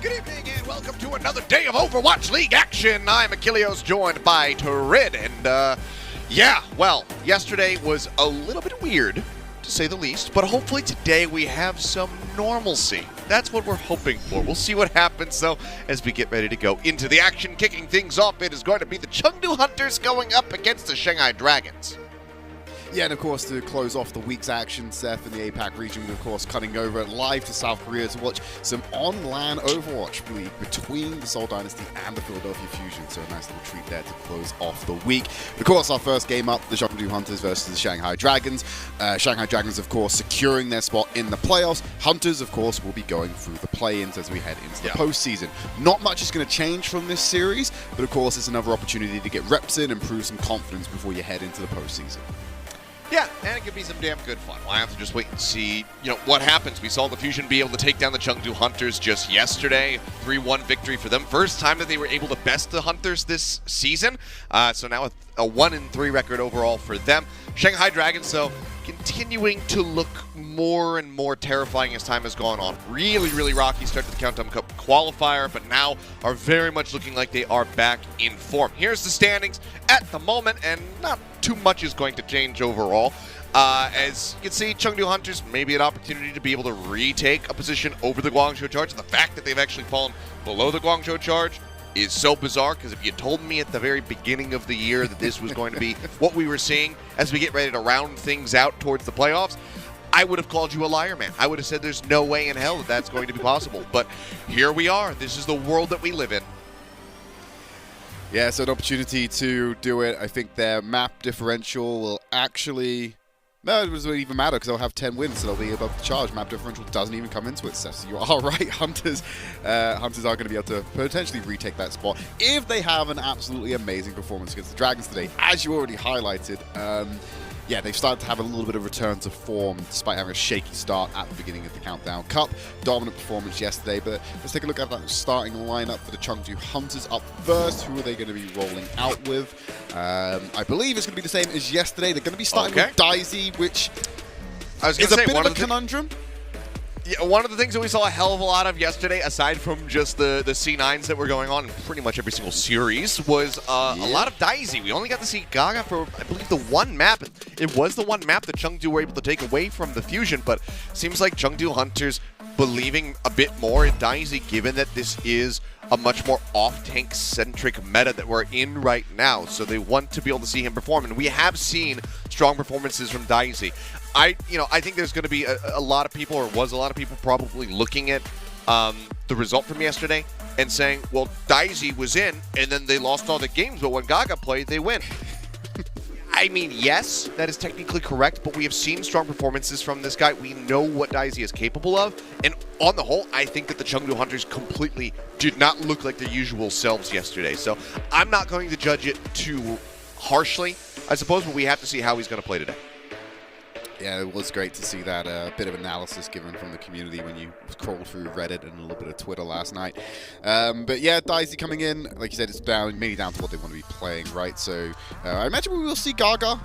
Good evening and welcome to another day of Overwatch League action. I'm Achilleos, joined by Turid, and well, yesterday was a little bit weird, to say the least, but hopefully today we have some normalcy. That's what we're hoping for. We'll see what happens, though, as we get ready to go into the action. Kicking things off, it is going to be the Chengdu Hunters going up against the Shanghai Dragons. Yeah, and of course, to close off the week's action, Seth, in the APAC region, of course, cutting over live to South Korea to watch some on-LAN Overwatch League between the Seoul Dynasty and the Philadelphia Fusion. So a nice little treat there to close off the week. Of course, our first game up, the Chengdu Hunters versus the Shanghai Dragons. Shanghai Dragons, of course, securing their spot in the playoffs. Hunters, of course, will be going through the play-ins as we head into the postseason. Not much is going to change from this series, but of course, it's another opportunity to get reps in and prove some confidence before you head into the postseason. Yeah, and it could be some damn good fun. We'll have to just wait and see, what happens. We saw the Fusion be able to take down the Chengdu Hunters just yesterday. 3-1 victory for them. First time that they were able to best the Hunters this season. So now a 1-3 record overall for them. Shanghai Dragons, though, continuing to look more and more terrifying as time has gone on. Really, really rocky start to the Countdown Cup qualifier, but now are very much looking like they are back in form. Here's the standings at the moment, and not too much is going to change overall. As you can see, Chengdu Hunters, maybe an opportunity to be able to retake a position over the Guangzhou Charge. The fact that they've actually fallen below the Guangzhou Charge is so bizarre, because if you told me at the very beginning of the year that this was going to be what we were seeing as we get ready to round things out towards the playoffs, I would have called you a liar, man. I would have said there's no way in hell that that's going to be possible. But here we are. This is the world that we live in. Yeah, so an opportunity to do it. I think their map differential will actually... No, it doesn't even matter, because they'll have 10 wins, so they'll be above the charge. Map differential doesn't even come into it, Seth. So you are right. Hunters are going to be able to potentially retake that spot if they have an absolutely amazing performance against the Dragons today, as you already highlighted. Yeah, they've started to have a little bit of return to form despite having a shaky start at the beginning of the Countdown Cup. Dominant performance yesterday, but let's take a look at that starting lineup for the Chengdu Hunters up first. Who are they going to be rolling out with? I believe it's going to be the same as yesterday. They're going to be starting with Daisy, which is a bit of a conundrum. Yeah, one of the things that we saw a hell of a lot of yesterday, aside from just the C9s that were going on in pretty much every single series, was a lot of Daisy. We only got to see Gaga for, I believe, the one map. It was the one map that Chengdu were able to take away from the Fusion, but seems like Chengdu Hunters believing a bit more in Daisy, given that this is a much more off-tank-centric meta that we're in right now. So they want to be able to see him perform, and we have seen strong performances from Daisy. I think there's going to be a lot of people, or was a lot of people, probably looking at the result from yesterday and saying, well, Daisy was in, and then they lost all the games, but when Gaga played, they win. I mean, yes, that is technically correct, but we have seen strong performances from this guy. We know what Daisy is capable of, and on the whole, I think that the Chengdu Hunters completely did not look like their usual selves yesterday. So I'm not going to judge it too harshly, I suppose, but we have to see how he's going to play today. Yeah, it was great to see that bit of analysis given from the community when you crawled through Reddit and a little bit of Twitter last night. But yeah, Daisy coming in, like you said, it's mainly down to what they want to be playing, right? So I imagine we will see Gaga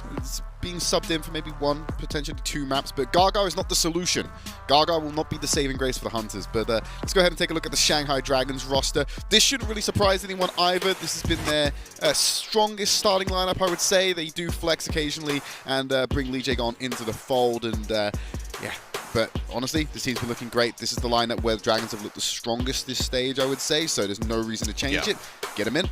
being subbed in for maybe one, potentially two maps, but Gaga is not the solution. Gaga will not be the saving grace for the Hunters, but let's go ahead and take a look at the Shanghai Dragons roster. This shouldn't really surprise anyone either. This has been their strongest starting lineup, I would say. They do flex occasionally and bring Lee Jae-gon into the fold, and yeah, but honestly, this team's been looking great. This is the lineup where the Dragons have looked the strongest this stage, I would say, so there's no reason to change it. Get them in.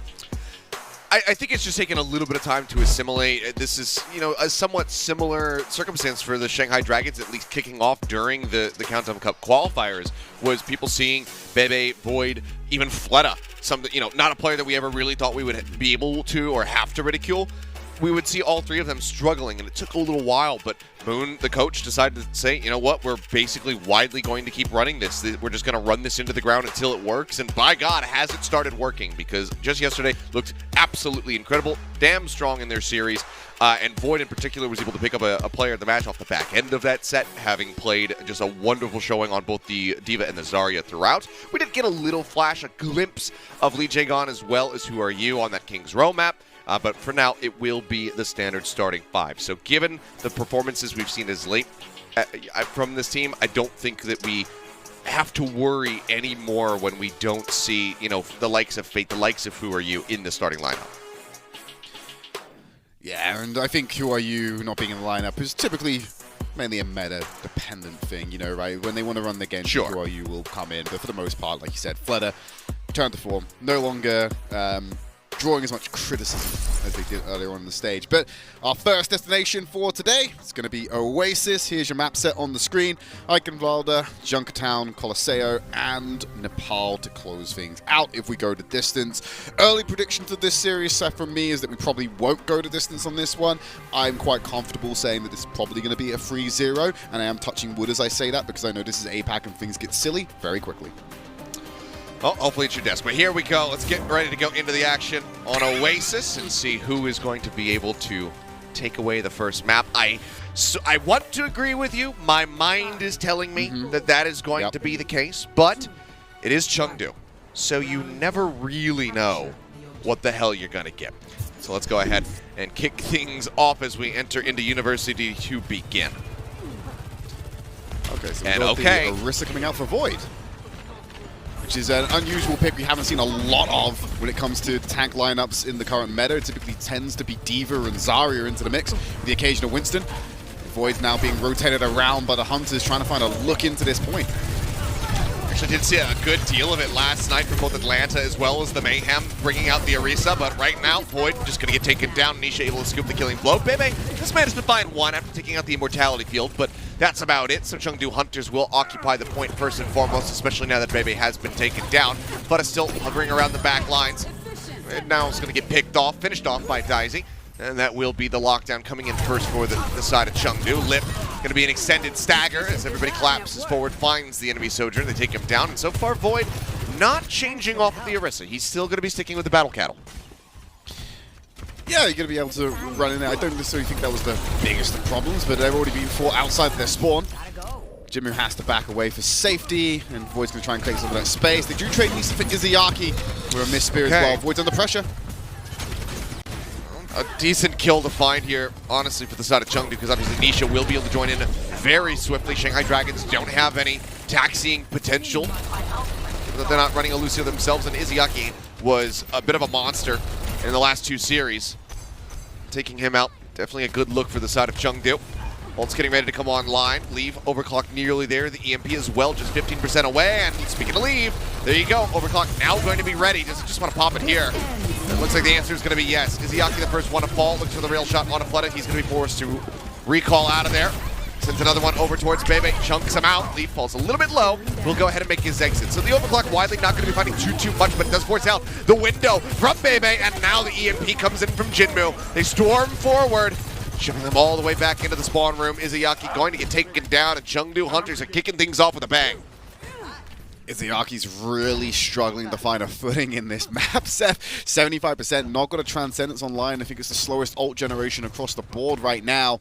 I think it's just taken a little bit of time to assimilate. This is, a somewhat similar circumstance for the Shanghai Dragons, at least kicking off during the Countdown Cup qualifiers, was people seeing Bebe, Void, even Fleta, not a player that we ever really thought we would be able to or have to ridicule. We would see all three of them struggling, and it took a little while, but Moon, the coach, decided to say, you know what, we're basically widely going to keep running this. We're just going to run this into the ground until it works, and by God, has it started working, because just yesterday looked absolutely incredible, damn strong in their series, and Void in particular was able to pick up a player of the match off the back end of that set, having played just a wonderful showing on both the Diva and the Zarya throughout. We did get a little flash, a glimpse of Lee Jae-gon as well as Who Are You on that King's Row map. But for now, it will be the standard starting five. So given the performances we've seen as late from this team, I don't think that we have to worry anymore when we don't see, you know, the likes of Fate, the likes of Who Are You in the starting lineup. Yeah, and I think Who Are You not being in the lineup is typically mainly a meta-dependent thing, you know, right? When they want to run the game, sure, Who Are You will come in, but for the most part, like you said, Flutter returned to form, no longer drawing as much criticism as they did earlier on in the stage. But our first destination for today is going to be Oasis. Here's your map set on the screen. Eichenwalde, Junkertown, Colosseo, and Nepal to close things out if we go to distance. Early predictions of this series set from me is that we probably won't go to distance on this one. I'm quite comfortable saying that this is probably going to be a 3-0, and I am touching wood as I say that because I know this is APAC and things get silly very quickly. Well, hopefully it's your desk. But here we go. Let's get ready to go into the action on Oasis and see who is going to be able to take away the first map. I want to agree with you. My mind is telling me that is going to be the case, but it is Chengdu. So you never really know what the hell you're going to get. So let's go ahead and kick things off as we enter into University to begin. Okay, so we've got the Orisa coming out for Void, which is an unusual pick we haven't seen a lot of when it comes to tank lineups in the current meta. It typically tends to be D.Va and Zarya into the mix, with the occasional Winston. Void's now being rotated around by the Hunters, trying to find a look into this point. Actually did see a good deal of it last night for both Atlanta as well as the Mayhem, bringing out the Orisa, but right now, Void just going to get taken down. Nisha able to scoop the killing blow. Bebe, this man has been fine one after taking out the Immortality field, but that's about it. So Chengdu Hunters will occupy the point first and foremost, especially now that Bebe has been taken down, but is still hovering around the back lines. And now it's going to get picked off, finished off by Daisy. And that will be the lockdown coming in first for the side of Chengdu. Lip going to be an extended stagger as everybody collapses forward, finds the enemy Sojourner. They take him down, and so far Void not changing off of the Orisa. He's still going to be sticking with the Battle Cattle. Yeah, you're going to be able to run in there. I don't necessarily think that was the biggest of problems, but they've already been fought outside of their spawn. Jimmy has to back away for safety, and Void's going to try and take some of that space. They do trade Nisa for Izayaki with a miss spear as well. Void's under pressure. A decent kill to find here, honestly, for the side of Chengdu, because obviously Nisha will be able to join in very swiftly. Shanghai Dragons don't have any taxiing potential. They're not running a Lucio themselves, and Izayaki was a bit of a monster in the last two series. Taking him out, definitely a good look for the side of Chengdu. Ult's getting ready to come online. Leave, overclock nearly there. The EMP as well, just 15% away. And speaking of Leave, there you go. Overclock now going to be ready. Just want to pop it here. It looks like the answer is going to be yes. Izayaki the first one to fall. Looks for the rail shot on a Flooded. He's going to be forced to recall out of there. Sends another one over towards Bebe. Chunks him out. Leaf falls a little bit low. We'll go ahead and make his exit. So the overclock widely not going to be finding too much, but it does force out the window from Bebe. And now the EMP comes in from Jinmu. They storm forward, shipping them all the way back into the spawn room. Izayaki going to get taken down, and Chengdu Hunters are kicking things off with a bang. Izayaki's really struggling to find a footing in this map set. 75%, not got a Transcendence online. I think it's the slowest ult generation across the board right now.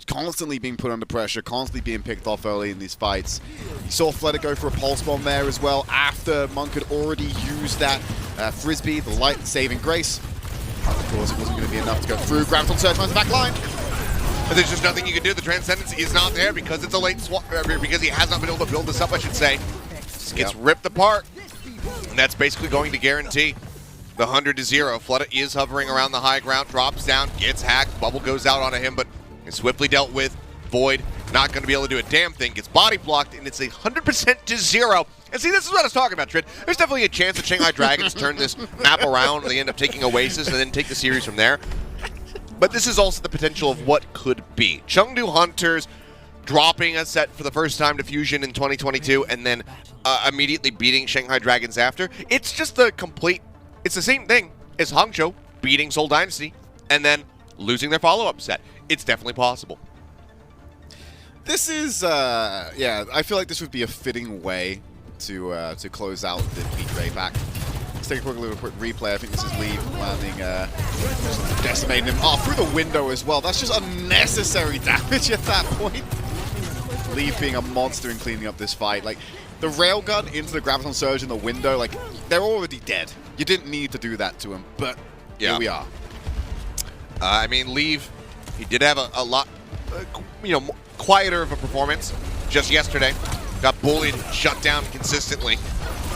Constantly being put under pressure, constantly being picked off early in these fights. You saw Flutter go for a pulse bomb there as well after Monk had already used that Frisbee, the light saving grace. Of course, it wasn't going to be enough to go through. Graviton Surge finds the back line. But there's just nothing you can do. The Transcendence is not there because it's a late swap, because he has not been able to build this up, I should say. Gets ripped apart, and that's basically going to guarantee the 100-0. Flutter is hovering around the high ground, drops down, gets hacked, bubble goes out onto him, but is swiftly dealt with. Void not going to be able to do a damn thing, gets body blocked, and it's a 100% to 0. And see, this is what I was talking about, Trid. There's definitely a chance that Shanghai Dragons turn this map around, and they end up taking Oasis and then take the series from there. But this is also the potential of what could be. Chengdu Hunters dropping a set for the first time to Fusion in 2022, and then immediately beating Shanghai Dragons after. It's just the complete, it's the same thing as Hangzhou beating Seoul Dynasty and then losing their follow-up set. It's definitely possible. This is, yeah, I feel like this would be a fitting way to close out the Peak Ray back. Let's take a quick replay. I think this is Leave landing, just decimating him. Oh, through the window as well. That's just unnecessary damage at that point. Leave being a monster and cleaning up this fight. Like, the railgun into the Graviton Surge in the window, like, they're already dead. You didn't need to do that to him, but here we are. I mean, Leave, he did have a lot, you know, quieter of a performance just yesterday. got bullied, shut down consistently.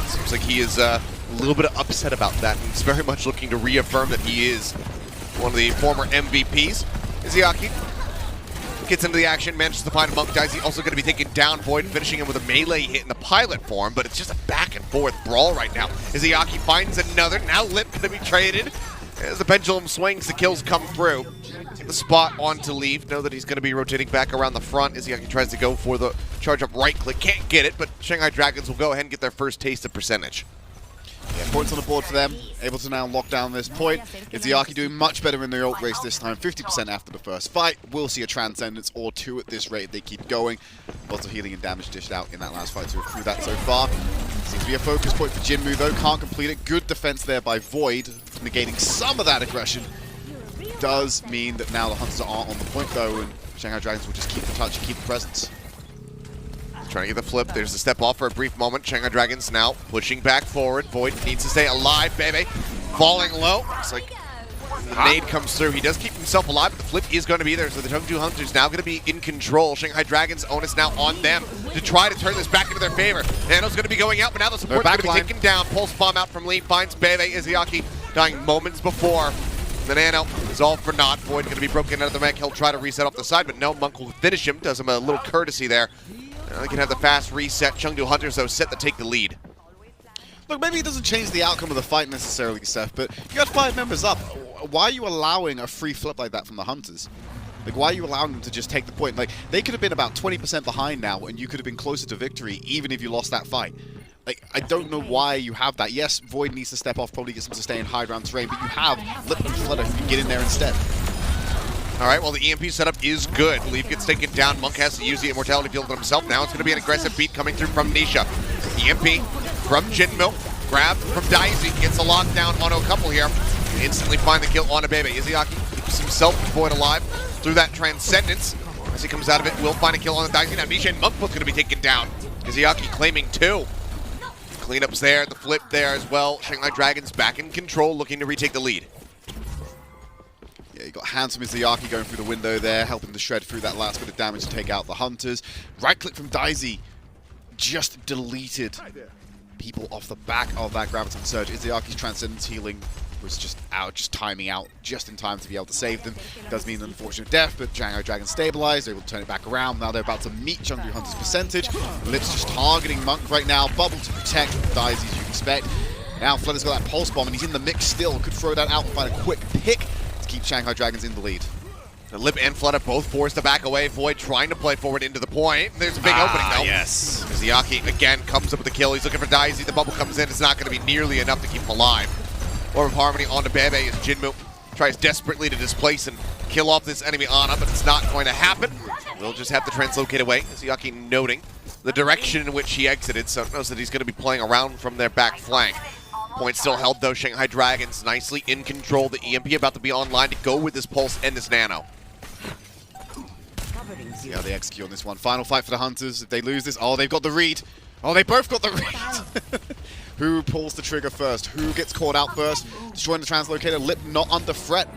Seems like he is a little bit upset about that. He's very much looking to reaffirm that he is one of the former MVPs. Izayaki gets into the action, manages to find Monk. Daisy also going to be taking down Void, finishing him with a melee hit in the pilot form, but it's just a back and forth brawl right now. Izayaki finds another. Now Lip going to be traded. As the pendulum swings, the kills come through. Take the spot on to leave. Know that he's going to be rotating back around the front. Izayaki tries to go for the charge up right click. Can't get it, but Shanghai Dragons will go ahead and get their first taste of percentage. Yeah, points on the board for them. Able to now lock down this point. Izayaki doing much better in the ult race this time. 50% after the first fight. We'll see a Transcendence or two at this rate if they keep going. Lots of healing and damage dished out in that last fight to accrue that so far. Seems to be a focus point for Jinmu though. Can't complete it. Good defense there by Void. Negating some of that aggression. Does mean that now the Hunters aren't on the point though, and Shanghai Dragons will just keep the touch and keep the presence. Trying to get the flip. There's a step off for a brief moment. Shanghai Dragons now pushing back forward. Void needs to stay alive, baby. Falling low. Looks like the nade comes through. He does keep himself alive, but the flip is going to be there. So the Chengdu Hunters now going to be in control. Shanghai Dragons' onus now on them to try to turn this back into their favor. Nano's going to be going out, but now the support's going to be taken down. Pulse bomb out from Lee. Finds Bebe. Izayaki dying moments before. The Nano is all for naught. Void going to be broken out of the mech. He'll try to reset off the side, but no, Monk will finish him. Does him a little courtesy there. They can have the fast reset. Chengdu Hunters, though, set to take the lead. Look, maybe it doesn't change the outcome of the fight necessarily, Seth, but you got 5 members up. Why are you allowing a free flip like that from the Hunters? Like, why are you allowing them to just take the point? Like, they could have been about 20% behind now, and you could have been closer to victory, even if you lost that fight. Like, I don't know why you have that. Yes, Void needs to step off, probably get some sustain in high ground terrain, but you have Lip and Flutter who can get in there instead. All right, well, the EMP setup is good. Leaf gets taken down. Monk has to use the Immortality Field on himself. Now it's going to be an aggressive beat coming through from Nisha. EMP from Jinmu. Grab from Daisy. Gets a lockdown on a couple here. Instantly find the kill on a Bebe. Izayaki keeps himself and Void alive through that Transcendence. As he comes out of it, will find a kill on the Daisy. Now Nisha and Monk both going to be taken down. Izayaki claiming 2. Cleanups there, the flip there as well. Shanghai Dragons back in control, looking to retake the lead. Yeah, you got handsome Izayaki going through the window there, helping to shred through that last bit of damage to take out the Hunters. Right click from Daisy just deleted people off the back of that Graviton Surge. Izayaki's Transcendence healing was just out, just timing out just in time to be able to save them. Does mean an unfortunate death, but Shanghai Dragons stabilized, they're able to turn it back around. Now they're about to meet Chengdu Hunter's percentage. Lip's just targeting Monk right now. Bubble to protect Daisy as you'd expect. Now Flutter's got that Pulse Bomb and he's in the mix still. Could throw that out and find a quick pick to keep Shanghai Dragons in the lead. The Lip and Flutter both forced to back away. Void trying to play forward into the point. There's a big opening though. Yes. Izayaki again comes up with the kill. He's looking for Daisy. The bubble comes in. It's not going to be nearly enough to keep him alive. Orb of Harmony onto Bebe as Jinmu tries desperately to displace and kill off this enemy Ana, but it's not going to happen. We'll just have to translocate away. Izayaki noting the direction in which he exited, so knows that he's going to be playing around from their back flank. Point still held though. Shanghai Dragons nicely in control. The EMP about to be online to go with this Pulse and this Nano. See how they execute on this one. Final fight for the Hunters. If they lose this, oh, they've got the read. Oh, they both got the read. Who pulls the trigger first? Who gets caught out first? Destroying the translocator. Lip not under threat.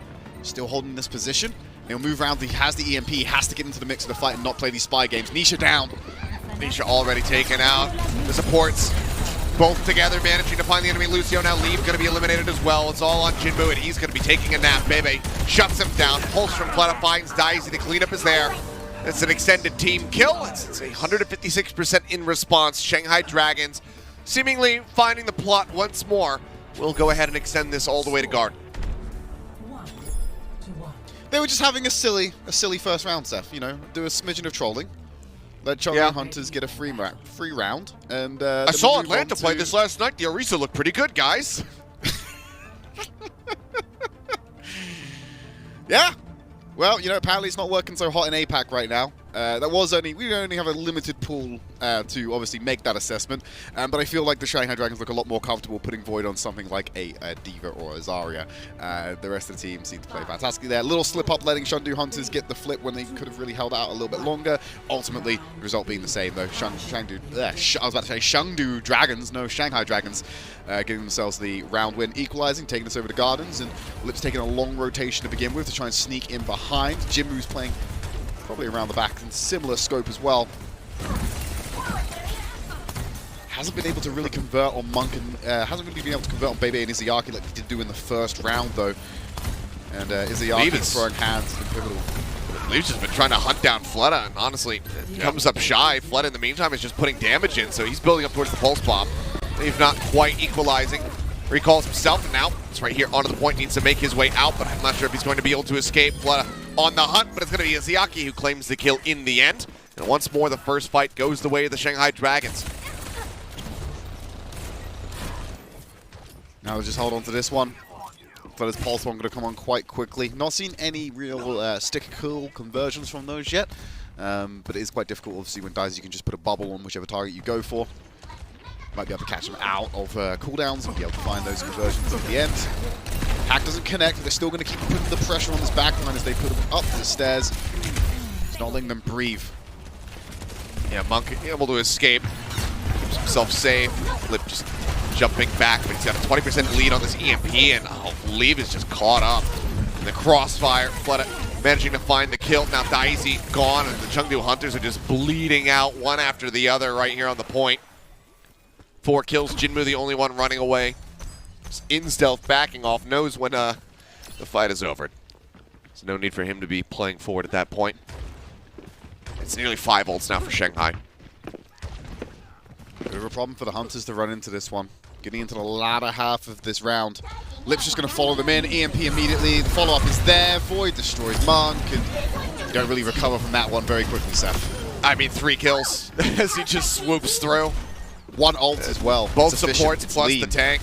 Still holding this position. He'll move around. He has the EMP. He has to get into the mix of the fight and not play these spy games. Nisha down. Nisha already taken out. The supports both together managing to find the enemy. Lucio now Leave going to be eliminated as well. It's all on Jinmu and he's going to be taking a nap. Bebe shuts him down. Pulse from Fleta finds Daisy. The cleanup is there. It's an extended team kill. It's 156% in response. Shanghai Dragons seemingly finding the plot once more. We'll go ahead and extend this all the way to Garden. They were just having a silly first round, Seth. You know, do a smidgen of trolling. Let Chengdu Hunters get a free round. And I saw Atlanta play this last night. The Orisa looked pretty good, guys. Yeah. Well, you know, apparently it's not working so hot in APAC right now. We only have a limited pool to obviously make that assessment, but I feel like the Shanghai Dragons look a lot more comfortable putting Void on something like a D.Va or a Zarya. The rest of the team seem to play fantastically there. Little slip up letting Chengdu Hunters get the flip when they could have really held out a little bit longer. Ultimately, the result being the same though. Chengdu Dragons, no, Shanghai Dragons, giving themselves the round win, equalizing, taking us over to Gardens, and Lip's taking a long rotation to begin with to try and sneak in behind. Jinmu's playing probably around the back in similar scope as well. hasn't been able to really convert on Monk and hasn't really been able to convert on Bebe and Izayaki like he did do in the first round though. And Izayaki throwing hands in pivotal. Leaf's just been trying to hunt down Fleta, and honestly, comes up shy. Fleta, in the meantime, is just putting damage in, so he's building up towards the pulse bomb. Leaf not quite equalizing. Recalls himself, and now it's right here onto the point. Needs to make his way out, but I'm not sure if he's going to be able to escape. Fleta on the hunt, but it's going to be Izayaki who claims the kill in the end. And once more, the first fight goes the way of the Shanghai Dragons. Now just hold on to this one. Fleta's pulse bomb going to come on quite quickly. Not seen any real sticker cool conversions from those yet, but it is quite difficult. Obviously, when Daisy can just put a bubble on whichever target you go for. Might be able to catch them out of cooldowns and be able to find those conversions at the end. Hack doesn't connect, but they're still going to keep putting the pressure on his backline as they put him up the stairs. It's not letting them breathe. Yeah, Monk able to escape. Keeps himself safe. Flip just jumping back, but he's got a 20% lead on this EMP, and Leave is just caught up in the crossfire. Fleta managing to find the kill. Now Daisy gone, and the Chengdu Hunters are just bleeding out one after the other right here on the point. 4 kills, Jinmu the only one running away. Just in stealth, backing off, knows when the fight is over. There's no need for him to be playing forward at that point. It's nearly 5 ults now for Shanghai. Bit of a problem for the Hunters to run into this one. Getting into the latter half of this round. Lip's just going to follow them in. EMP immediately. The follow-up is there. Void destroys Monk. And you don't really recover from that one very quickly, Seth. I mean, 3 kills as he just swoops through. 1 ult as well. Both supports plus the tank.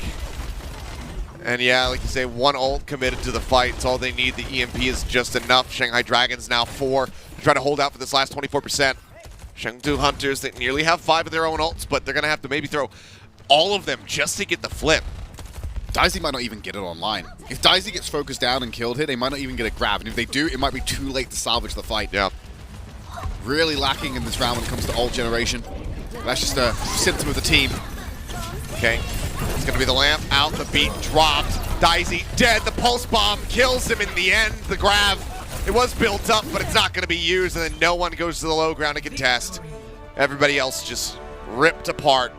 And yeah, like you say, 1 ult committed to the fight. It's all they need. The EMP is just enough. Shanghai Dragons now 4 to try to hold out for this last 24%. Chengdu Hunters, they nearly have 5 of their own ults, but they're going to have to maybe throw all of them just to get the flip. Daisy might not even get it online. If Daisy gets focused down and killed here, they might not even get a grab. And if they do, it might be too late to salvage the fight. Yeah. Really lacking in this round when it comes to ult generation. That's just a symptom of the team. Okay. It's going to be the lamp out. The beat dropped. Daisy dead. The pulse bomb kills him in the end. The grab. It was built up, but it's not going to be used. And then no one goes to the low ground to contest. Everybody else just ripped apart.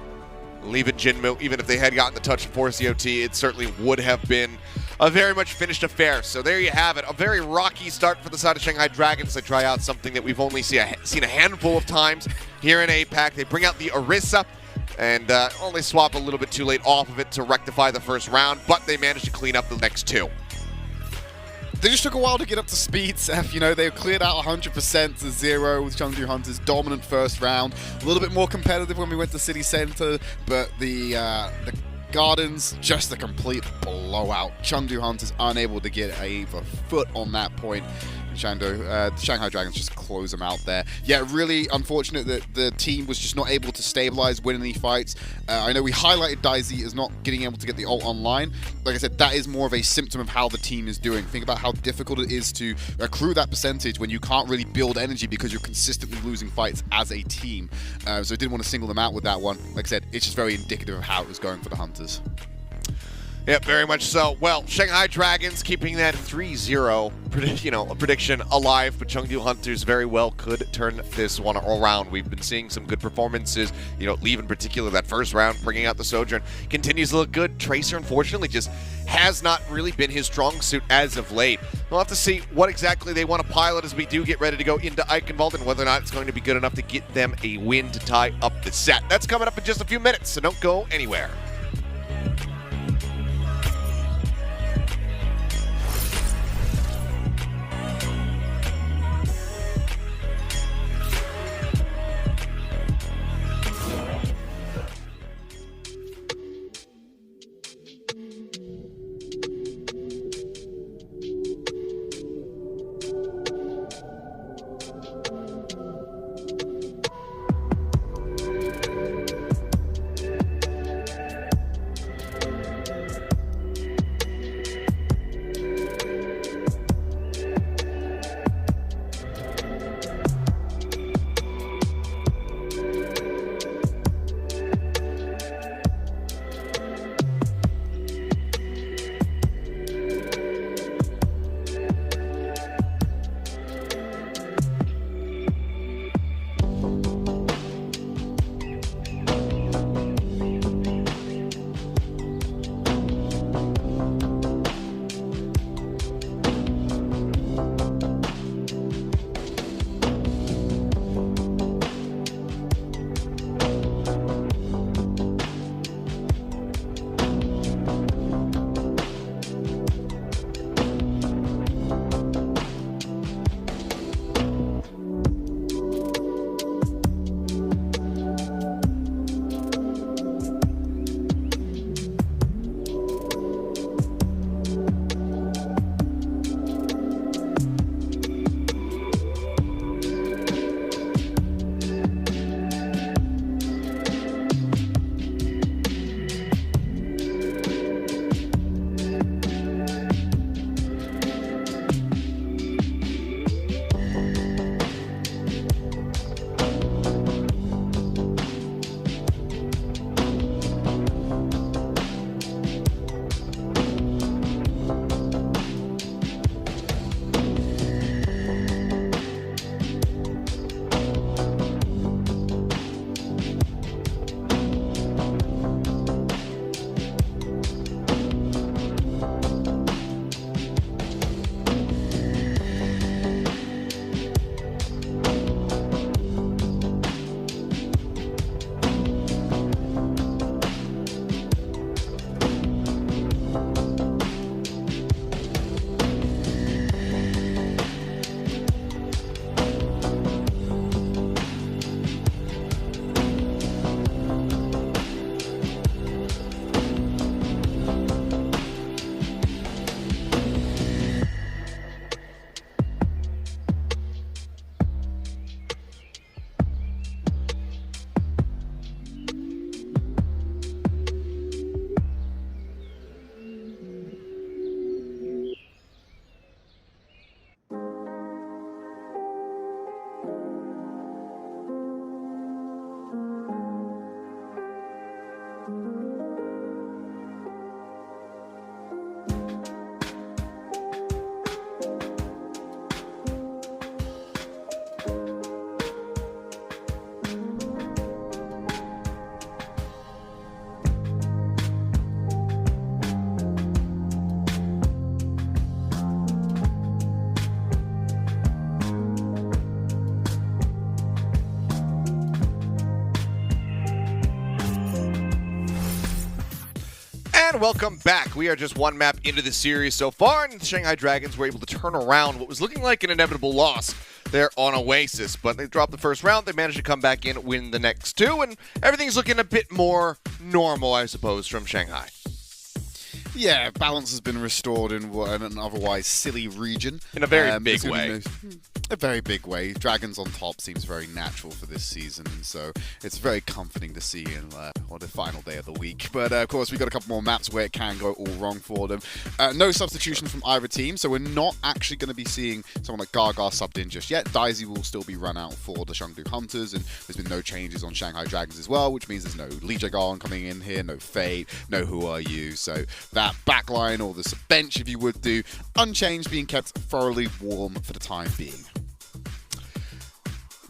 Leaving Jinmu, even if they had gotten the touch and force the OT, it certainly would have been a very much finished affair. So there you have it. A very rocky start for the side of Shanghai Dragons. They try out something that we've only seen a handful of times here in APAC. They bring out the Orisa and only swap a little bit too late off of it to rectify the first round, but they managed to clean up the next 2. They just took a while to get up to speed, Seth. You know, they cleared out 100% to 0 with Chengdu Hunters. Dominant first round. A little bit more competitive when we went to City Center, but the Gardens, just a complete blowout. Chengdu Hunters unable to get a foot on that point. The Shanghai Dragons just close them out there. Yeah, really unfortunate that the team was just not able to stabilize, win any fights. I know we highlighted Daisy as not getting able to get the ult online. Like I said, that is more of a symptom of how the team is doing. Think about how difficult it is to accrue that percentage when you can't really build energy because you're consistently losing fights as a team. So I didn't want to single them out with that one. Like I said, it's just very indicative of how it was going for the Hunters. Yep, very much so. Well, Shanghai Dragons keeping that 3-0 prediction alive, but Chengdu Hunters very well could turn this one around. We've been seeing some good performances. Leave in particular, that first round, bringing out the Sojourn, continues to look good. Tracer, unfortunately, just has not really been his strong suit as of late. We'll have to see what exactly they want to pilot as we do get ready to go into Eichenwald and whether or not it's going to be good enough to get them a win to tie up the set. That's coming up in just a few minutes, so don't go anywhere. And welcome back. We are just one map into the series so far, and the Shanghai Dragons were able to turn around what was looking like an inevitable loss there on Oasis. But they dropped the first round, they managed to come back in, win the next two, and everything's looking a bit more normal, I suppose, from Shanghai. Yeah, balance has been restored in an otherwise silly region. In a very big way. A very big way. Dragons on top seems very natural for this season, so it's very comforting to see in the final day of the week. But of course, we've got a couple more maps where it can go all wrong for them. No substitution from either team, so we're not actually going to be seeing someone like Gaga subbed in just yet. Daisy will still be run out for the Chengdu Hunters, and there's been no changes on Shanghai Dragons as well, which means there's no Li Jiagon coming in here, no Fade, no Who Are You. So that backline, or the bench, if you would do, unchanged, being kept thoroughly warm for the time being.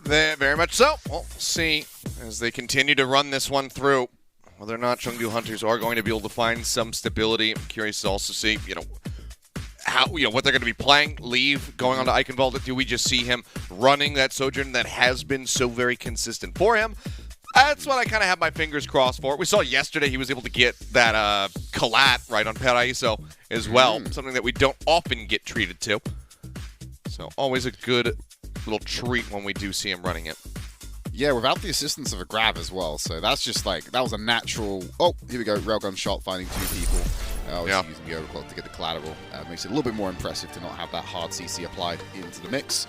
Very much so. We'll see as they continue to run this one through whether or not Chengdu Hunters are going to be able to find some stability. I'm curious to also see, how what they're going to be playing. Leave going on to Eichenwalde. Do we just see him running that Sojourn that has been so very consistent for him? That's what I kind of have my fingers crossed for. We saw yesterday he was able to get that Kalat right on Paraiso as well, something that we don't often get treated to. So always a good little treat when we do see him running it. Yeah, without the assistance of a grab as well. So that's just like, that was a natural... Oh, here we go. Railgun shot, finding two people. Using the overclock to get the collateral. Makes it a little bit more impressive to not have that hard CC applied into the mix.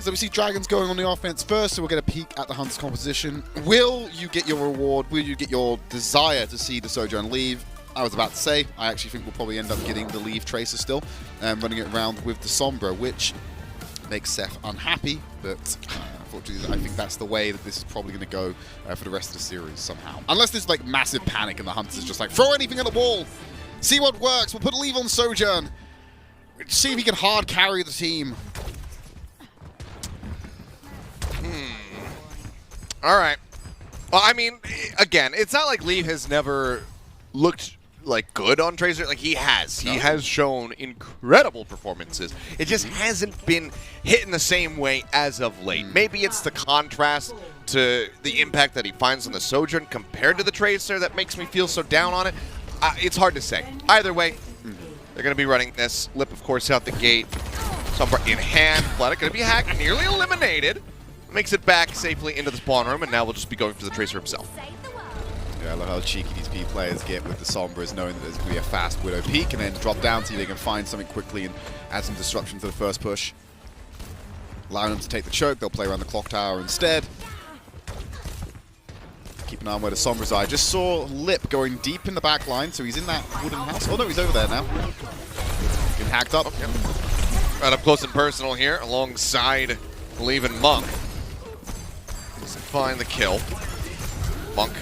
So we see Dragons going on the offense first, so we'll get a peek at the Hunter's composition. Will you get your reward? Will you get your desire to see the Sojourn leave? I was about to say, I actually think we'll probably end up getting the Leave Tracer still, running it around with the Sombra, which makes Seth unhappy, but unfortunately I think that's the way that this is probably going to go for the rest of the series somehow. Unless there's like massive panic and the Hunter's just like, throw anything at the wall, see what works, we'll put a Leave on Sojourn, see if he can hard carry the team. All right. Well, I mean, again, it's not like Leave has never looked like good on Tracer. Like, he has. He has shown incredible performances. It just hasn't been hit in the same way as of late. Maybe it's the contrast to the impact that he finds on the Sojourn compared to the Tracer that makes me feel so down on it. It's hard to say. Either way, they're going to be running this. Lip, of course, out the gate. Sombra in hand. Blood going to be hacked. Nearly eliminated. Makes it back safely into the spawn room, and now we'll just be going for the Tracer himself. Yeah, I love how cheeky these P players get with the Sombras, knowing that there's going to be a fast Widow peek, and then drop down so they can find something quickly and add some disruption to the first push. Allowing them to take the choke, they'll play around the clock tower instead. Keep an eye on where the Sombras are. I just saw Lip going deep in the back line, so he's in that wooden house. Oh no, he's over there now. Getting hacked up. Yep. Right up close and personal here, alongside Leave and Monk. Doesn't find the kill. Monk,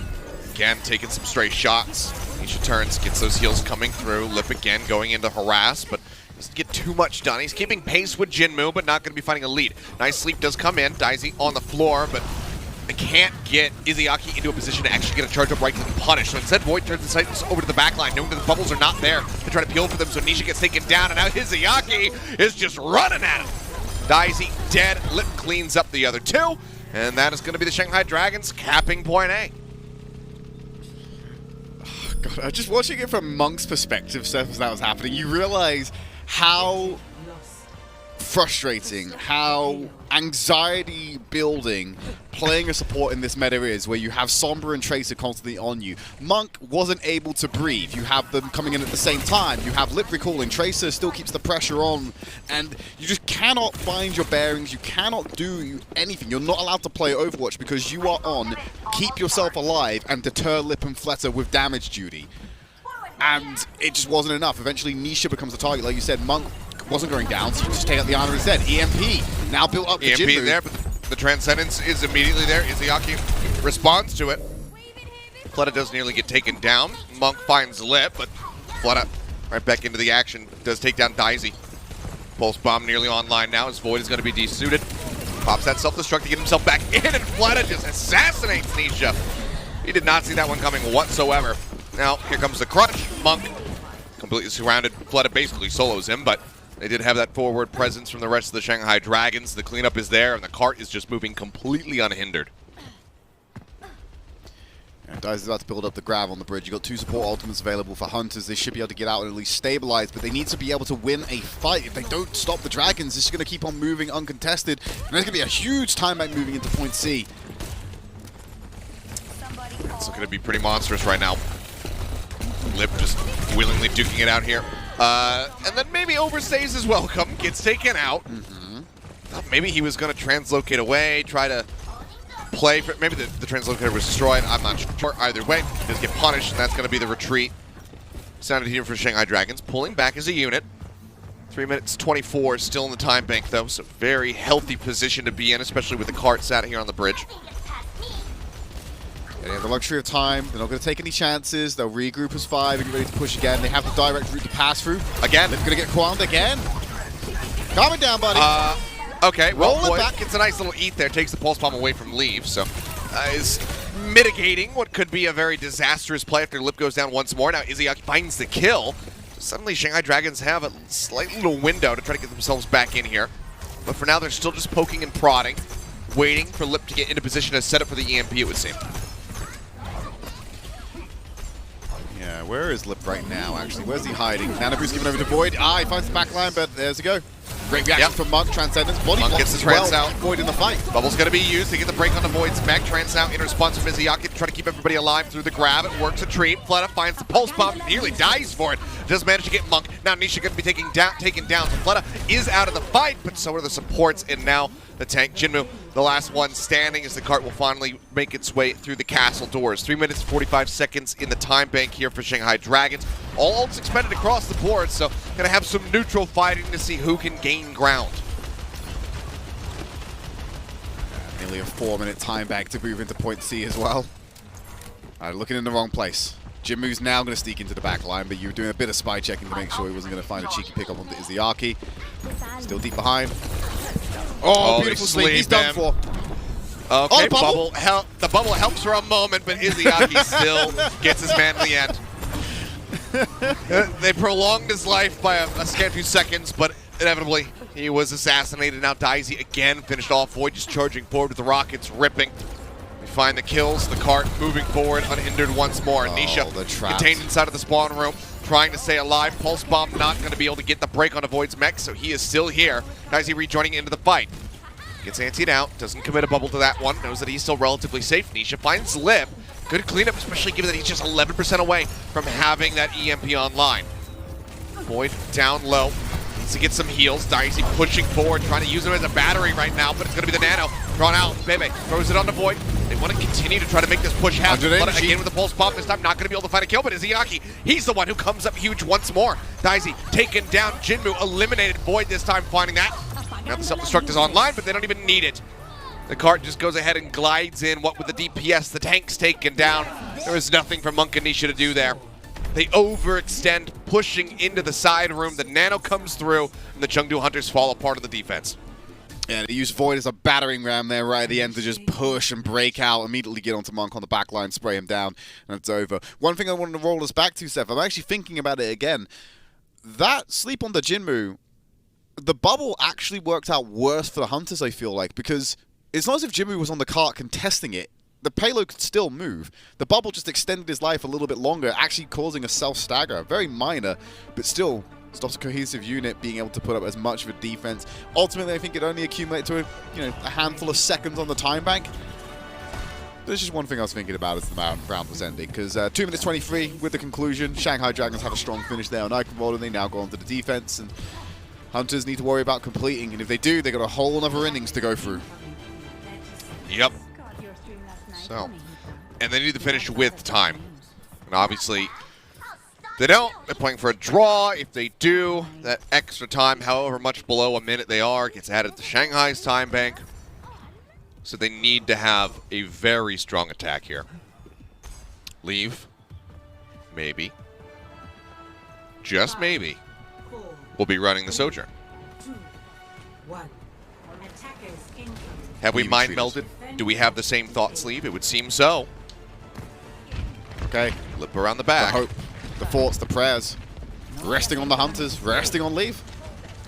again, taking some stray shots. Nisha turns, gets those heals coming through. Lip again going into harass, but doesn't get too much done. He's keeping pace with Jinmu, but not going to be finding a lead. Nice Sleep does come in. Daisy on the floor, but they can't get Izayaki into a position to actually get a charge up right click and punish. So instead, Void turns the sights over to the backline, knowing that the bubbles are not there. They try to peel for them, so Nisha gets taken down, and now Izayaki is just running at him. Daisy dead. Lip cleans up the other two, and that is going to be the Shanghai Dragons capping point A. Oh, God, just watching it from Monk's perspective, Seth, as that was happening, you realize how frustrating, how anxiety building playing a support in this meta is, where you have Sombra and Tracer constantly on you. Monk wasn't able to breathe. You have them coming in at the same time. You have Lip recalling. Tracer still keeps the pressure on, and you just cannot find your bearings. You cannot do anything. You're not allowed to play Overwatch because you are on keep yourself alive and deter Lip and Fleta with damage duty. And it just wasn't enough. Eventually, Nisha becomes the target. Like you said, Monk wasn't going down, so you just take out the Ana instead. EMP now built up. EMP Jinmu there, but the Transcendence is immediately there. Izayaki responds to it. Fleta does nearly get taken down. Monk finds Lip, but Fleta right back into the action. Does take down Daisy. Pulse Bomb nearly online now as Void is going to be desuited. Pops that self-destruct to get himself back in, and Fleta just assassinates Nisha. He did not see that one coming whatsoever. Now, here comes the crunch. Monk completely surrounded. Fleta basically solos him, but they did have that forward presence from the rest of the Shanghai Dragons. The cleanup is there, and the cart is just moving completely unhindered. And Dice is about to build up the grab on the bridge. You've got 2 support ultimates available for Hunters. They should be able to get out and at least stabilize, but they need to be able to win a fight. If they don't stop the Dragons, it's going to keep on moving uncontested. And there's going to be a huge time bank moving into point C. It's going to be pretty monstrous right now. Lip just willingly duking it out here. And then maybe overstays his welcome, gets taken out. Thought maybe he was going to translocate away, try to play for, maybe the translocator was destroyed. I'm not sure. Either way, he does get punished, and that's going to be the retreat. Sounded here for Shanghai Dragons, pulling back as a unit. 3 minutes 24, still in the time bank though, so very healthy position to be in, especially with the cart sat here on the bridge. They have the luxury of time. They're not going to take any chances. They'll regroup as 5 and get ready to push again. They have the direct route to pass through. Again. They're going to get Qualmed again. Calm it down, buddy. Okay, Roll well, it back. Gets a nice little eat there. Takes the pulse bomb away from Leave, so is mitigating what could be a very disastrous play after Lip goes down once more. Now Izzyaki finds the kill. Suddenly Shanghai Dragons have a slight little window to try to get themselves back in here. But for now, they're still just poking and prodding, waiting for Lip to get into position to set up for the EMP, it would seem. Yeah, where is Lip right now, actually? Where's he hiding? Nanoboo's given over to Void. He finds the back line, but there's a go. Great reaction from Monk. Transcendence. Body Monk blocks gets the as trans well. out. Void in the fight. Bubble's going to be used to get the break on the Void's mech. Trans out in response from Izzyaki to try to keep everybody alive through the grab. It works a treat. Fleta finds the pulse bomb. Nearly dies for it. Does manage to get Monk. Now Nisha going to be taken down. So Fleta is out of the fight, but so are the supports. And now the tank. Jinmu, the last one standing as the cart will finally make its way through the castle doors. 3 minutes, 45 seconds in the time bank here for Shanghai Dragons. All ults expended across the board, so going to have some neutral fighting to see who can gain ground. Nearly a 4-minute time back to move into point C as well. Looking in the wrong place. Jinmu's now going to sneak into the back line, but you were doing a bit of spy checking to make sure he wasn't going to find a cheeky pickup on the Izzyaki. Still deep behind. Oh, beautiful sleep. He's done for. Okay, the bubble helps for a moment, but Izzyaki still gets his man in the end. They prolonged his life by a scant few seconds, but inevitably he was assassinated. Now Daisy again finished off. Void just charging forward with the rockets ripping. We find the kills, the cart moving forward unhindered once more. Nisha contained inside of the spawn room, trying to stay alive. Pulse bomb not going to be able to get the break on a Void's mech, so he is still here. Daisy rejoining into the fight. Gets antied out, doesn't commit a bubble to that one, knows that he's still relatively safe. Nisha finds Lip. Good cleanup, especially given that he's just 11% away from having that EMP online. Void down low. Needs to get some heals. Dicey pushing forward, trying to use him as a battery right now, but it's going to be the Nano. Drawn out. Bebe throws it on the Void. They want to continue to try to make this push happen. But again with the pulse bomb, this time not going to be able to find a kill, but Izzyaki, he's the one who comes up huge once more. Dicey taken down. Jinmu eliminated. Void this time finding that. Now the self-destruct is online, but they don't even need it. The cart just goes ahead and glides in. What with the DPS, the tank's taken down. There was nothing for Monk and Nisha to do there. They overextend, pushing into the side room. The Nano comes through, and the Chengdu Hunters fall apart of the defense. Yeah, they use Void as a battering ram there right at the end to just push and break out, immediately get onto Monk on the back line, spray him down, and it's over. One thing I wanted to roll us back to, Seth, I'm actually thinking about it again. That sleep on the Jinmu, the bubble actually worked out worse for the Hunters, I feel like, because it's not as if Jinmu was on the cart contesting it. The payload could still move. The bubble just extended his life a little bit longer, actually causing a self-stagger. Very minor, but still stops a cohesive unit being able to put up as much of a defense. Ultimately, I think it only accumulated to a handful of seconds on the time bank. There's just one thing I was thinking about as the round was ending, because 2 minutes 23 with the conclusion. Shanghai Dragons have a strong finish there on Iconvolt, and they now go on to the defense, and Hunters need to worry about completing, and if they do, they got a whole other innings to go through. Yep. So, and they need to finish with time. And obviously, they don't. They're playing for a draw. If they do, that extra time, however much below a minute they are, gets added to Shanghai's time bank. So they need to have a very strong attack here. Leave. Maybe. Just maybe. We'll be running the Sojourn. Have we mind melded? Do we have the same thought sleeve? It would seem so. Okay. Lip around the back. The hope, the thoughts, the prayers. Resting on the Hunters, resting on Leave.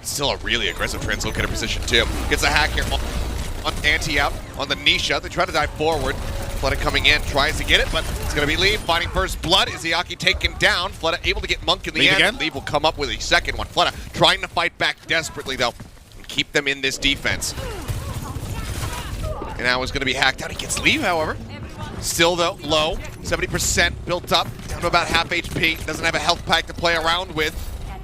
Still a really aggressive translocator position, too. Gets a hack here on anti-out on the Nisha. They try to dive forward. Fleta coming in, tries to get it, but it's going to be Leave finding first blood. Izayaki taken down. Fleta able to get Monk in the Leave end. again? Leave will come up with a second one. Fleta trying to fight back desperately, though, and keep them in this defense. And now is going to be hacked out. He gets Leave, however. Still, though, low. 70% built up, down to about half HP. Doesn't have a health pack to play around with.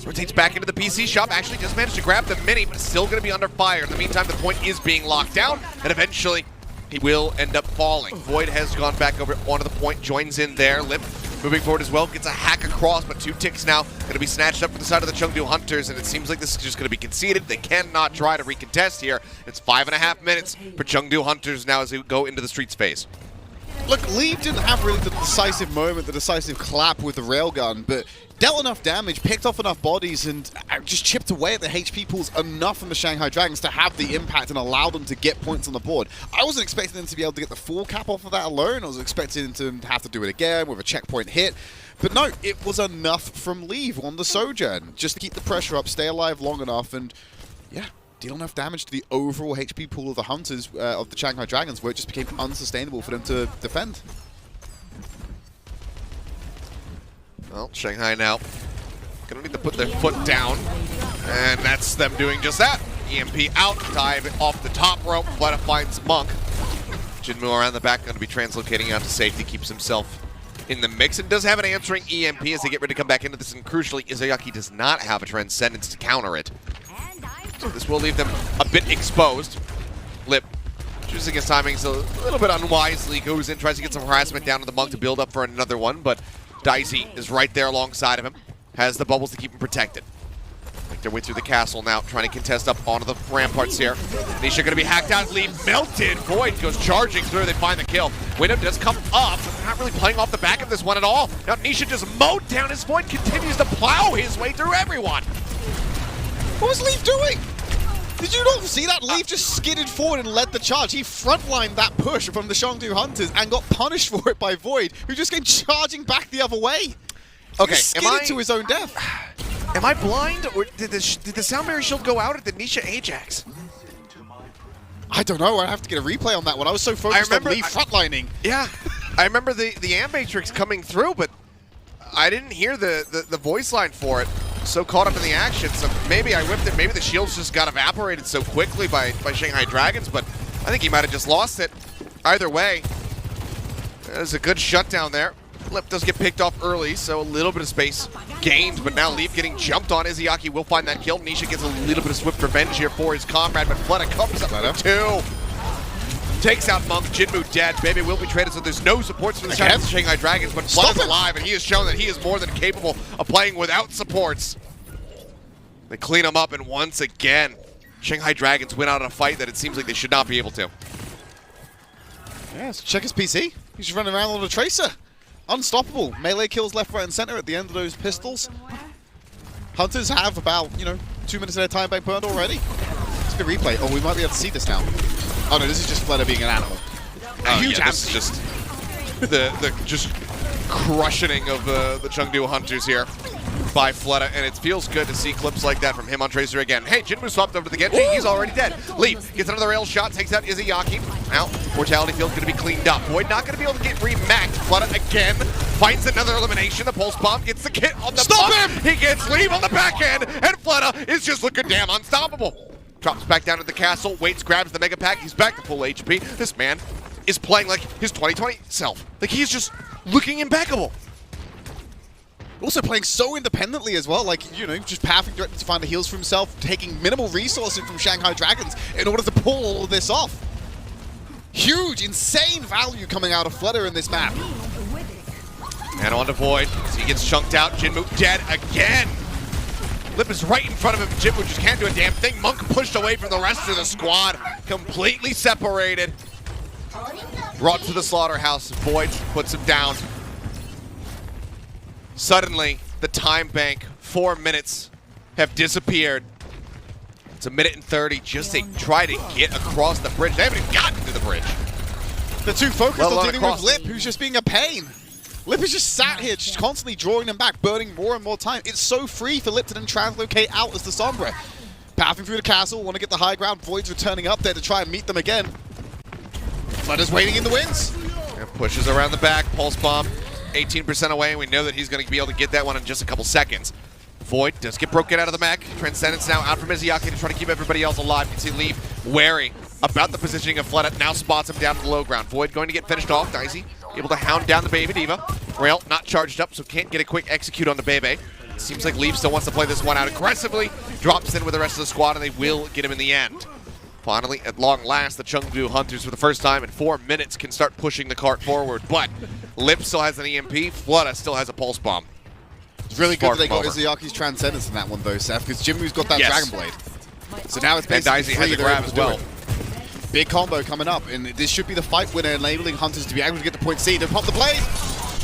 Rotates back into the PC shop. Actually just managed to grab the mini, but still going to be under fire. In the meantime, the point is being locked down, and eventually he will end up falling. Void has gone back over onto the point, joins in there. Lip moving forward as well, gets a hack across, but 2 ticks now. Going to be snatched up from the side of the Chengdu Hunters, and it seems like this is just going to be conceded. They cannot try to recontest here. It's 5.5 minutes for Chengdu Hunters now as they go into the streets phase. Look, Leave didn't have really the decisive moment, the decisive clap with the railgun, but dealt enough damage, picked off enough bodies, and just chipped away at the HP pools enough from the Shanghai Dragons to have the impact and allow them to get points on the board. I wasn't expecting them to be able to get the full cap off of that alone. I was expecting them to have to do it again with a checkpoint hit. But no, it was enough from Leave on the Sojourn, just to keep the pressure up, stay alive long enough, and yeah, deal enough damage to the overall HP pool of the Hunters, of the Shanghai Dragons, where it just became unsustainable for them to defend. Well, Shanghai now gonna need to put their foot down, and that's them doing just that. EMP out, dive off the top rope, Fleta finds Monk. Jinmu around the back, gonna be translocating out to safety, keeps himself in the mix, and does have an answering EMP as they get ready to come back into this, and crucially, Izayaki does not have a Transcendence to counter it. So this will leave them a bit exposed. Lip choosing his timing so a little bit unwisely, goes in, tries to get some harassment down to the Monk to build up for another one, but Dicey is right there alongside of him, has the bubbles to keep him protected. Make their way through the castle now, trying to contest up onto the ramparts here. Nisha going to be hacked out, Leave melted. Void goes charging through, they find the kill. Widow does come up, but they're not really playing off the back of this one at all. Now Nisha just mowed down as Void continues to plow his way through everyone. What was Leave doing? Did you not see that? Leave just skidded forward and led the charge. He frontlined that push from the Chengdu Hunters and got punished for it by Void, who just came charging back the other way. Okay, he skidded to his own death. Am I blind, or did the sound barrier shield go out at the Nisha Ajax? I don't know. I have to get a replay on that one. I was so focused on Leave frontlining. Yeah, I remember the Ambatrix coming through, but I didn't hear the voice line for it. So caught up in the action, so maybe I whipped it. Maybe the shields just got evaporated so quickly by Shanghai Dragons, but I think he might have just lost it. Either way, there's a good shutdown there. Lip does get picked off early, so a little bit of space gained, but now Leave getting jumped on. Izayaki will find that kill. Nisha gets a little bit of swift revenge here for his comrade, but Fleta comes up with 2. Takes out Monk, Jinmu dead. Baby will be traded, so there's no supports for the Shanghai Dragons, but Fleta's alive, and he has shown that he is more than capable of playing without supports. They clean him up, and once again, Shanghai Dragons win out in a fight that it seems like they should not be able to. Yeah, so check his PC. He's just running around on a Tracer. Unstoppable. Melee kills left, right, and center at the end of those pistols. Hunters have about, 2 minutes of their time back burned already. It's a good replay. Oh, we might be able to see this now. Oh no, this is just Fleta being an animal. Huge this is just the just crushing of the Chengdu Hunters here by Fleta, and it feels good to see clips like that from him on Tracer again. Hey, Jinmu swapped over to the Genji. He's already dead. Leave gets another rail shot, takes out Izayaki. Now, Mortality Field's going to be cleaned up. Void not going to be able to get remacked. Fleta again finds another elimination. The Pulse Bomb gets the kit on the Stop bump. him! He gets Leave on the back end, and Fleta is just looking damn unstoppable. Drops back down to the castle, waits, grabs the Mega Pack. He's back to full HP. This man is playing like his 2020 self. Like, he's just looking impeccable. Also playing so independently as well, like, just pathing directly to find the heals for himself, taking minimal resources from Shanghai Dragons in order to pull all of this off. Huge, insane value coming out of Fleta in this map. And on to Void. So he gets chunked out. Jinmu dead again. Lip is right in front of him. Jinmu just can't do a damn thing. Monk pushed away from the rest of the squad. Completely separated. Brought to the slaughterhouse. Void puts him down. Suddenly, the time bank, 4 minutes, have disappeared. It's 1 minute and 30 just to try to get across the bridge. They haven't even gotten to the bridge. They're too focused on dealing with Lip, who's just being a pain. Lip is just sat here, just constantly drawing them back, burning more and more time. It's so free for Lip to then translocate out as the Sombra. Pathing through the castle, want to get the high ground. Void's returning up there to try and meet them again. Fleta's waiting in the wings. Gaga pushes around the back, pulse bomb, 18% away, and we know that he's going to be able to get that one in just a couple seconds. Void does get broken out of the mech. Transcendence now out from Izayaki to try to keep everybody else alive. You can see Leaf wary about the positioning of Fleta. Now spots him down to the low ground. Void going to get finished off. Dicey able to hound down the Baby Diva. Rail not charged up, so can't get a quick execute on the Bebe. Seems like Leaf still wants to play this one out aggressively. Drops in with the rest of the squad, and they will get him in the end. Finally, at long last, the Chengdu Hunters, for the first time in 4 minutes, can start pushing the cart forward. But Lip still has an EMP. Fleta still has a pulse bomb. It's really good that they got Izayaki's Transcendence in that one, though, Seth, because Jinwoo's got that Dragon Blade. So now it's basically and Dicey has a grab as well. Big combo coming up, and this should be the fight winner, enabling Hunters to be able to get to point C. To pop the Blade!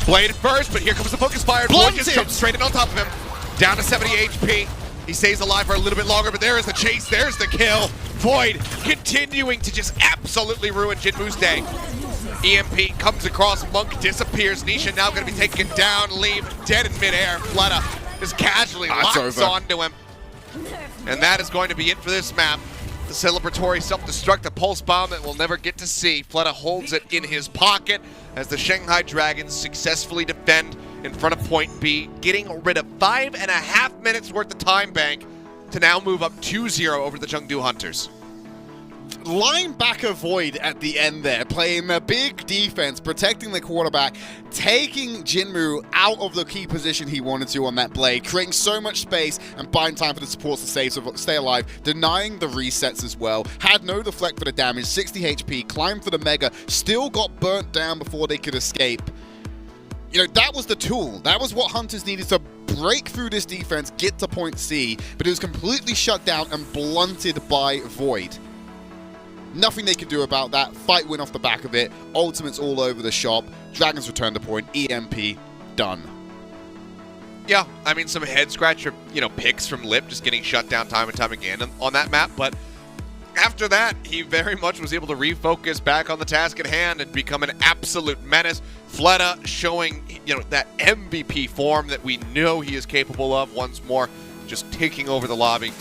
Blade first, but here comes the focus fire. Void just jumps straight in on top of him. Down to 70 HP. He stays alive for a little bit longer, but there is the chase. There's the kill. Void continuing to just absolutely ruin Jinwoo's day. EMP comes across, Monk disappears. Nisha now going to be taken down, Leave dead in midair. Fleta just casually locks onto him. And that is going to be it for this map. The celebratory self-destruct, the pulse bomb that we'll never get to see. Fleta holds it in his pocket as the Shanghai Dragons successfully defend in front of point B, getting rid of 5.5 minutes worth of time bank to now move up 2-0 over the Chengdu Hunters. Linebacker Void at the end there, playing the big defense, protecting the quarterback, taking Jinwoo out of the key position he wanted to on that blade, creating so much space and buying time for the supports to stay alive, denying the resets as well, had no deflect for the damage, 60 HP, climbed for the Mega, still got burnt down before they could escape. You know, that was the tool. That was what Hunters needed to break through this defense, get to point C, but it was completely shut down and blunted by Void. Nothing they could do about that. Fight win off the back of it. Ultimates all over the shop. Dragons return to point. EMP done. Yeah, I mean, some head scratcher, picks from Lip, just getting shut down time and time again on that map. But after that, he very much was able to refocus back on the task at hand and become an absolute menace. Fleta showing, that MVP form that we know he is capable of once more, just taking over the lobby.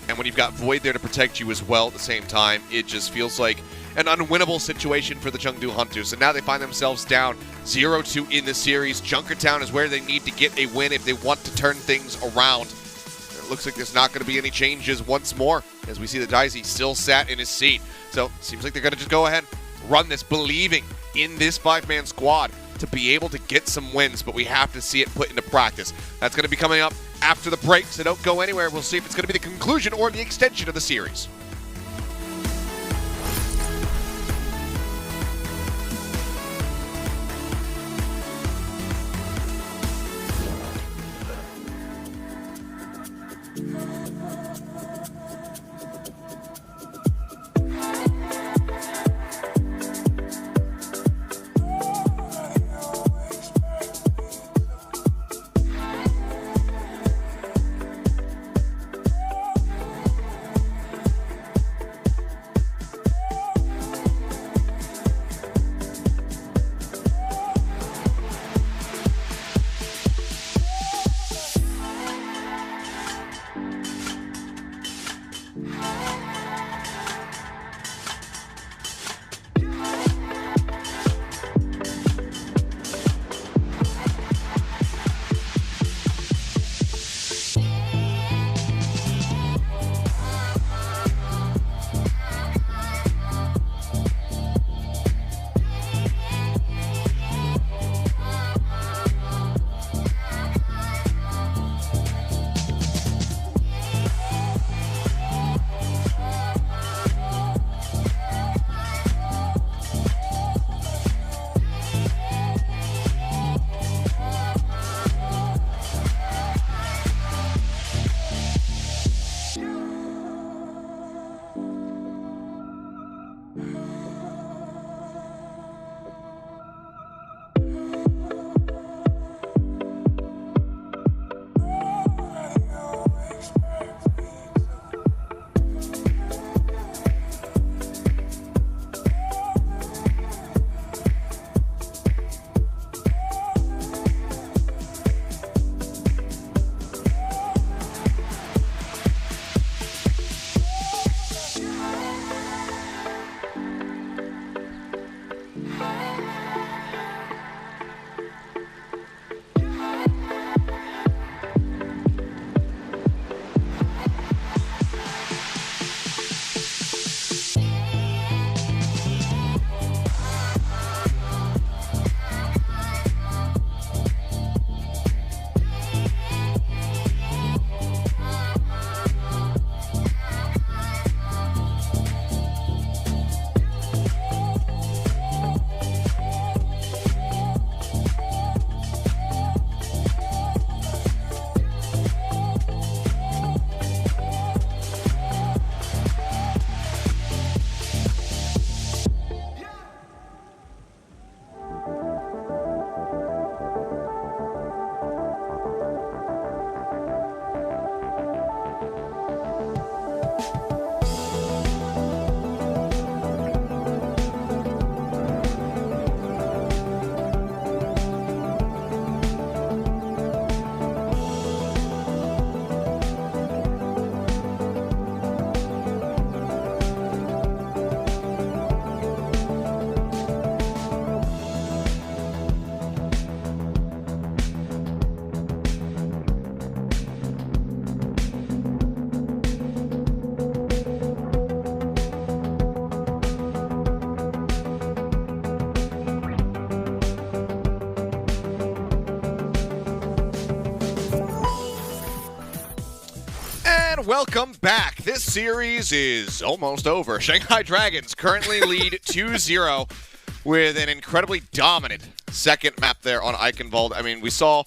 And when you've got Void there to protect you as well at the same time, it just feels like an unwinnable situation for the Chengdu Hunters. And now they find themselves down 0-2 in the series. Junkertown is where they need to get a win if they want to turn things around. It looks like there's not going to be any changes once more, as we see that Dicey still sat in his seat. So it seems like they're going to just go ahead, run this, believing in this 5-man squad to be able to get some wins, but we have to see it put into practice. That's going to be coming up after the break, so don't go anywhere. We'll see if it's going to be the conclusion or the extension of the series. And welcome back. This series is almost over. Shanghai Dragons currently lead 2-0 with an incredibly dominant second map there on Eichenwald. I mean, we saw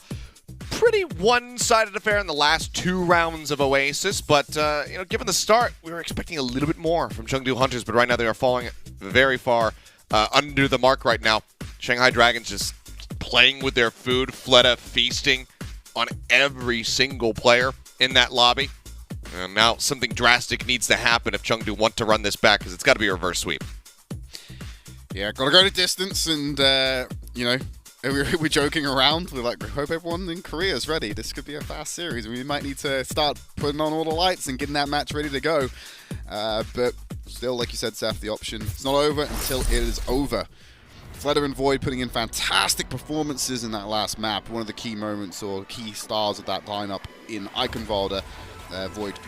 pretty one-sided affair in the last 2 rounds of Oasis, but given the start, we were expecting a little bit more from Chengdu Hunters, but right now they are falling very far under the mark right now. Shanghai Dragons just playing with their food, Fleta feasting on every single player in that lobby. And now something drastic needs to happen if Chengdu want to run this back, because it's got to be a reverse sweep. Yeah, gotta go to distance, and we're joking around. We're like, we hope everyone in Korea is ready. This could be a fast series. We might need to start putting on all the lights and getting that match ready to go. But still, like you said, Seth, the option is not over until it is over. Fleta and Void putting in fantastic performances in that last map. One of the key moments or key stars of that lineup in Eichenwalde. Void.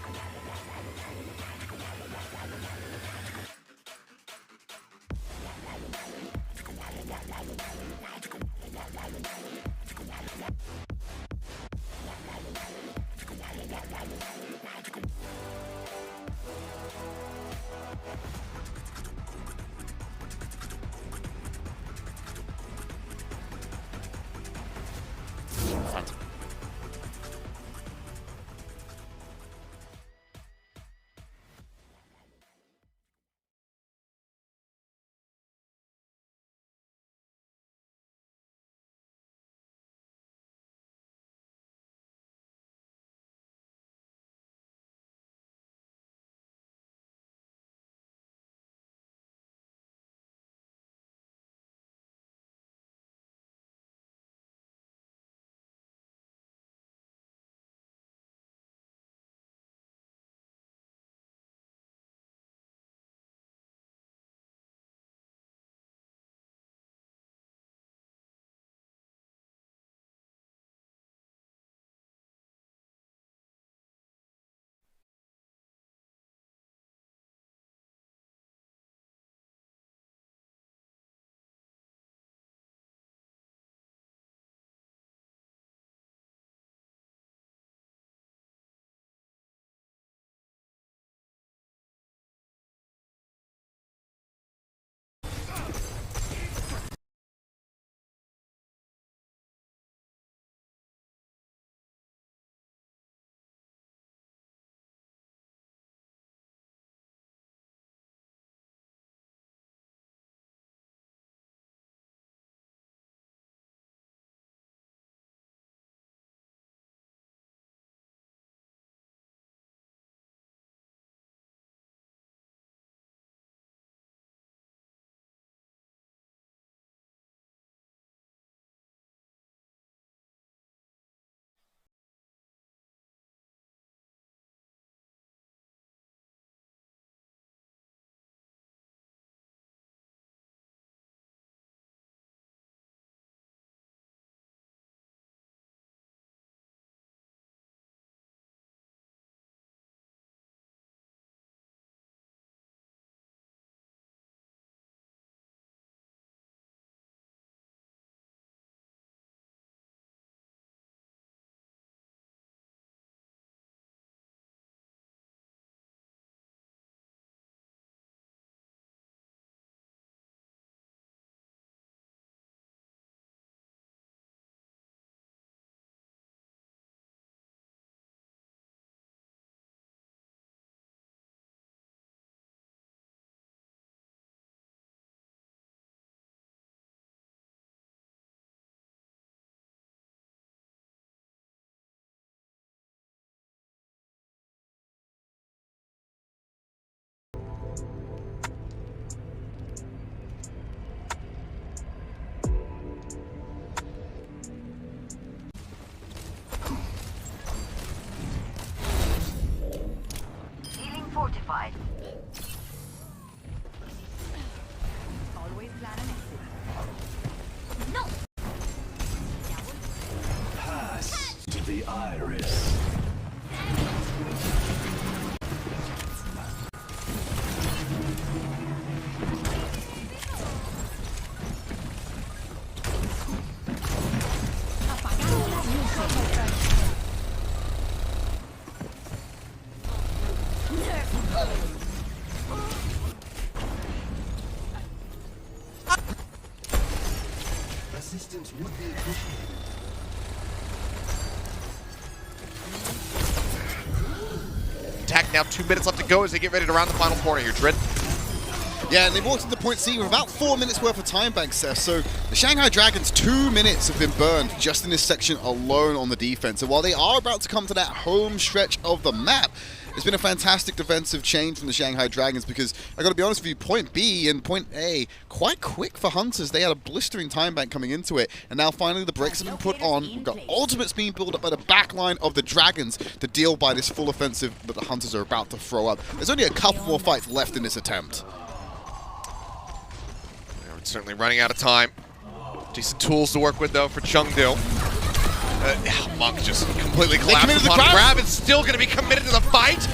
Attack now, 2 minutes left to go as they get ready to round the final corner here, Drid. Yeah, and they walked into point C with about 4 minutes worth of time bank, Seth. So the Shanghai Dragons, 2 minutes have been burned just in this section alone on the defense. And while they are about to come to that home stretch of the map, it's been a fantastic defensive change from the Shanghai Dragons because, I got to be honest with you, point B and point A, quite quick for Hunters. They had a blistering time bank coming into it, and now finally the brakes have been put on. We've got ultimates being built up by the back line of the Dragons to deal by this full offensive that the Hunters are about to throw up. There's only a couple more fights left in this attempt. They're certainly running out of time. Decent tools to work with, though, for Chengdu. Monk just completely collapsed upon grab. It's still going to be committed to the fight.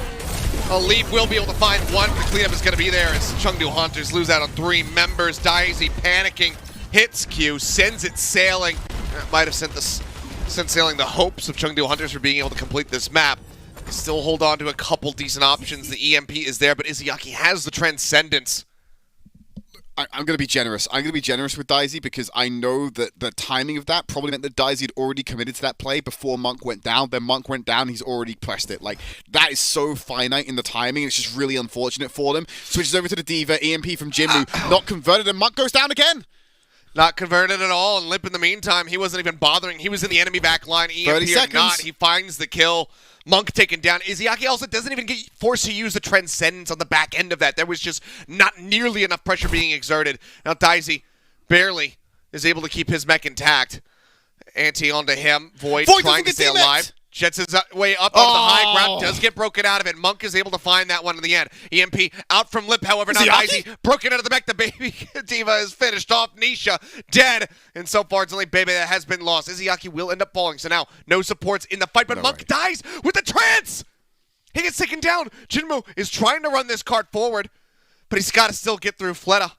Elite will be able to find one. The cleanup is going to be there as Chengdu Hunters lose out on 3 members. Daisy panicking, hits Q, sends it sailing. That might have sent sailing the hopes of Chengdu Hunters for being able to complete this map. They still hold on to a couple decent options. The EMP is there, but Izayaki has the Transcendence. I'm going to be generous. I'm going to be generous with Daisy because I know that the timing of that probably meant that Daisy had already committed to that play before Monk went down. Then Monk went down, he's already pressed it. Like, that is so finite in the timing. It's just really unfortunate for them. Switches over to the Diva, EMP from Jinmu, not converted, and Monk goes down again. Not converted at all, and Limp in the meantime, he wasn't even bothering. He was in the enemy back line, EMP 30 or seconds. not, he finds the kill. Monk taken down. Izayaki also doesn't even get forced to use the Transcendence on the back end of that. There was just not nearly enough pressure being exerted. Now Daisy barely is able to keep his mech intact. Anti onto him. Void trying to stay alive. Jets his way up onto the high ground. Does get broken out of it. Monk is able to find that one in the end. EMP out from Lip, however, now Daisy broken out of the back. The baby Diva is finished off. Nisha dead. And so far, it's only Baby that has been lost. Izayaki will end up falling. So now, no supports in the fight, but Monk dies with the trance. He gets taken down. Jinmu is trying to run this cart forward, but he's got to still get through Fleta.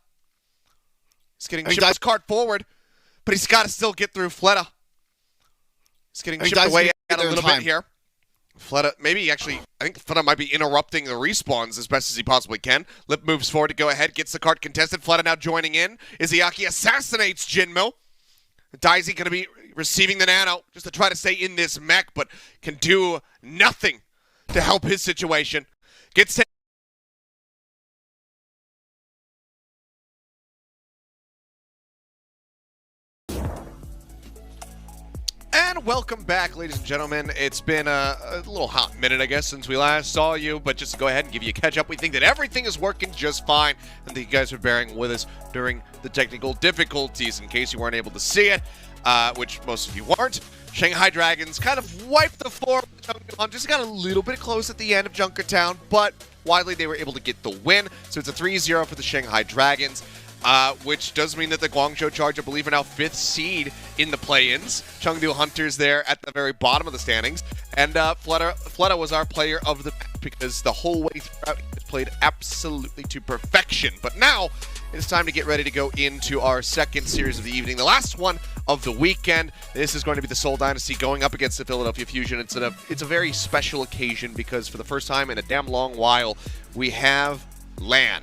He's getting Jinmu's cart forward, but he's got to still get through Fleta. He's getting chipped away at a little bit here. Fleta, maybe actually, I think Fleta might be interrupting the respawns as best as he possibly can. Lip moves forward to go ahead, gets the cart contested. Fleta now joining in. Izayaki assassinates Jinmu. Daisy going to be receiving the nano just to try to stay in this mech, but can do nothing to help his situation. Gets taken. And welcome back, ladies and gentlemen. It's been a little hot minute, I guess, since we last saw you, but just to go ahead and give you a catch-up, we think that everything is working just fine, and that you guys are bearing with us during the technical difficulties. In case you weren't able to see it, which most of you weren't, Shanghai Dragons kind of wiped the floor with Chengdu. Just got a little bit close at the end of Junkertown, but widely they were able to get the win. So it's a 3-0 for the Shanghai Dragons. Which does mean that the Guangzhou Charge, I believe, are now 5th seed in the play-ins. Chengdu Hunters there at the very bottom of the standings. And Fleta was our player of the match because the whole way throughout he was played absolutely to perfection. But now it's time to get ready to go into our second series of the evening, the last one of the weekend. This is going to be the Seoul Dynasty going up against the Philadelphia Fusion. It's a very special occasion because for the first time in a damn long while, we have LAN.